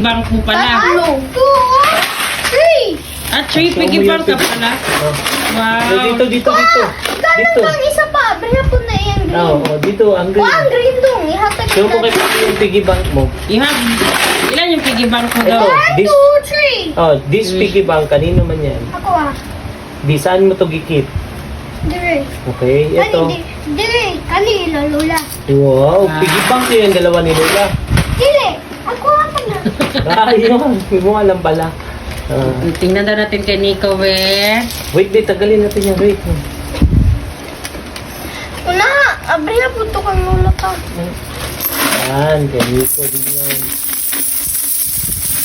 Bank mo pala. 1, 2, 3. At 3 piggy bank ka pala. Wow. Dito. Ganun pang isa pa. Baya po na yan green. Oo, dito, ang green. Ang green dong. Ihatag Show mo kay Papi yung piggy bank mo. Ilan yung piggy bank mo Ito. daw? 1, 2, 3. Oh, this piggy bank, kanino man yan? Ako Di saan mo to gikip? Dire. Okay, ito. Dire. Kanila, Lola. Wow, piggy bank yun yung dalawa ni Lola. Dire. Ako na. Yun. Hindi mo alam pala. Tingnan daw natin kay Nico, Wait, tagalin natin yan. Wait. Una, abriya po ito kang Lola ka. Yan, kay Nico din yan.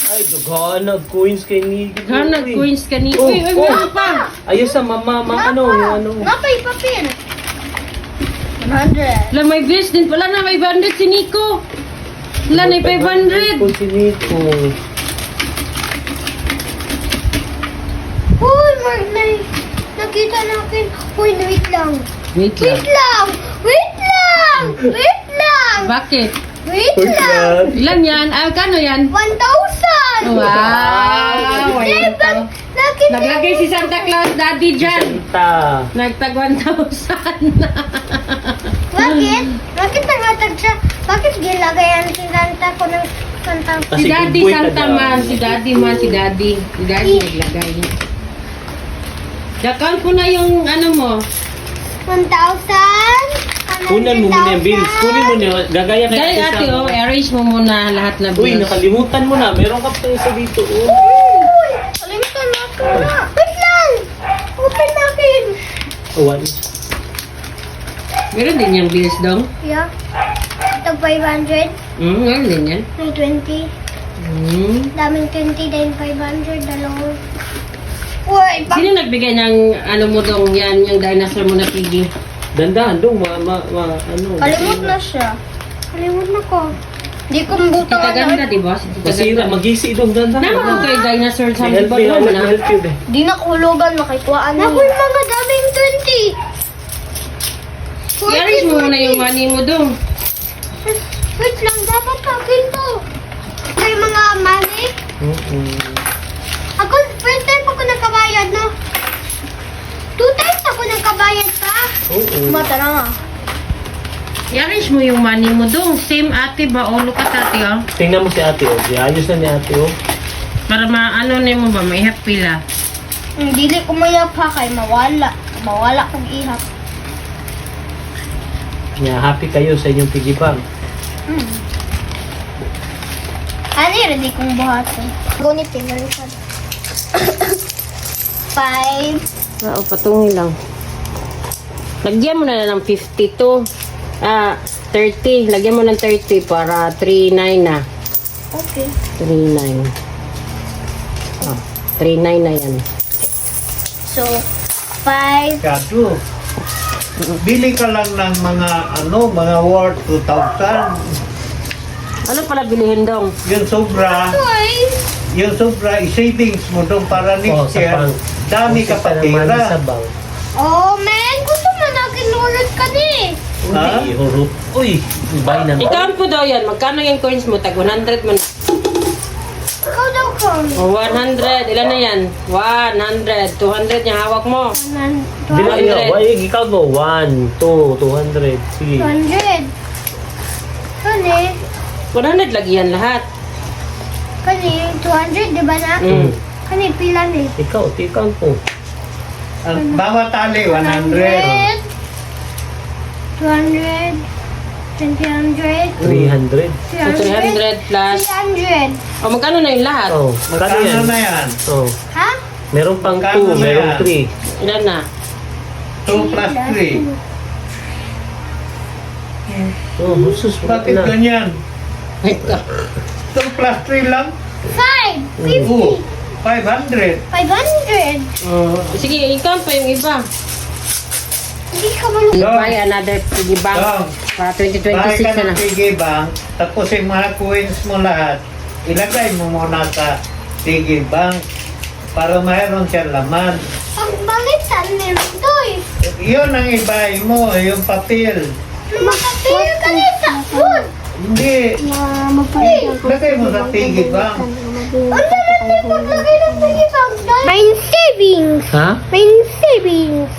Ay, dughanag coins kay Nico. Ganag coins ka Nico. Oh, Uy, oh. meron pa. Ayos sa mama, ano. Napay papel. 100. Wala, may bills din. Wala na, may 500 si Nico. Wala na, 500. Kung si Nico. Uy, Marley. Nakita natin. Uy, wait lang. Wait Wait lang. Wait lang. Wait lang. Bakit? Wait Wait lang. lang. Ilan yan? Ah, kano yan? 1,000. Wow! Diba? Nakita. Naglagay si Santa Claus daddy dyan. Santa. Nagtag 1,000. Bakit? Bakit nangatag siya? Bakit gilagayan si Santa ko ng Santa? Kasi Si daddy good boy ka Santa daw. man. Si daddy naglagay. Dakal ko na yung ano mo. 1,000. Kunan mo muna yung bills. Kunin mo na. Gagaya kay Dahil ate, oh, arrange mo muna lahat na Uy, bills. nakalimutan mo na. Meron ka pa isa dito. Oh. Uy! Kalimutan na ako na. Wait lang! Open natin. Oh, one. Meron din yung bills dong. Yeah. Ito 500. Meron din yan. May 20. Daming 20 din 500. Dalawang. Uy! Sino nagbigay ng ano mo dong yan, yung dinosaur mo na piggy? Dandahan dong, ano. Kalimut na siya. Kalimut na ko. Hindi ko mabutang Tita Ganda, di ba? Si Tita Masira, Ganda. mag-isi dong dandahan. Naman ko kay dinosaur sa Help ba you, na? help you. Di na kuhulugan, makikuhaan na. Naku, mga daming 20. I-arrange mo muna yung money mo dong. Wait lang, dapat akin to. Ay, mga money. Ako, first time ako nagkabayad, no? 2 times ako nagkabayad pa. Oo. Mata na nga. I-arrange mo yung money mo dong. Same ate ba? O, look at ate, oh. Tingnan mo si ate, oh. Ayos na ni ate, oh. Para maano na mo ba? May happy la. Dili ko mayap ha, kay mawala. Mawala kong ihap. Yeah, happy kayo sa inyong piggy bank. Ano ready kong buhatin? Gunit, pinalisan. 5. Oo, patungi lang. Lagyan mo na ng 52. 30. Lagyan mo ng 30 para 39 na. Okay. 39. 39 na yan. So, 5. Kado. Bili ka lang ng mga worth 2,000. Ano pala bilihin dong? Yung sobra, i-savings mo doon para next sa year, bank. dami ka Sa naman sa patira. bank. Oh, man. Gusto mo na kinurot ka ni. Ha? Uy, hurot. Uy, buy na. I-count po daw yan. Magkano yung coins mo? Tag 100 man. Ikaw daw ko. O 100. Ilan na yan? 100. 200 yung hawak mo. Bila 100. iyo, why ikaw mo? 1, 2, 200. Sige. 200. Kani? 100 lagi yan lahat. Kani? 200, di ba na? Mm. Kani, pila ni? Ikaw, ikaw po. Ang bawat tali, 100. 200. 300. 300. So 300 plus. 300. O magkano na yung lahat? Oh, magkano Magkano yan? na yan? Oh, Ha? meron pang Magkano 2, na meron yan? 3. Ilan na? 2 plus 3. Oh, husus, Bakit na. ganyan? Ito. 2 plus 3 lang? 5. Oo. 500. 500. Oh, sige, i-count pa yung iba. Hindi ka malo. Buy another piggy bank. Dong. Para Bahay 2026 ka na na. ng piggy bank, tapos yung mga coins mo lahat, ilagay mo muna sa piggy bank para mayroon siyang laman. Ang balitan ni Toy. Yun ang ibay mo, yung papel. Makapil ka ni sa food. Hindi. Lagay mo sa piggy bank. Ano natin paglagay ng piggy bank? Main savings. Ha? Main savings.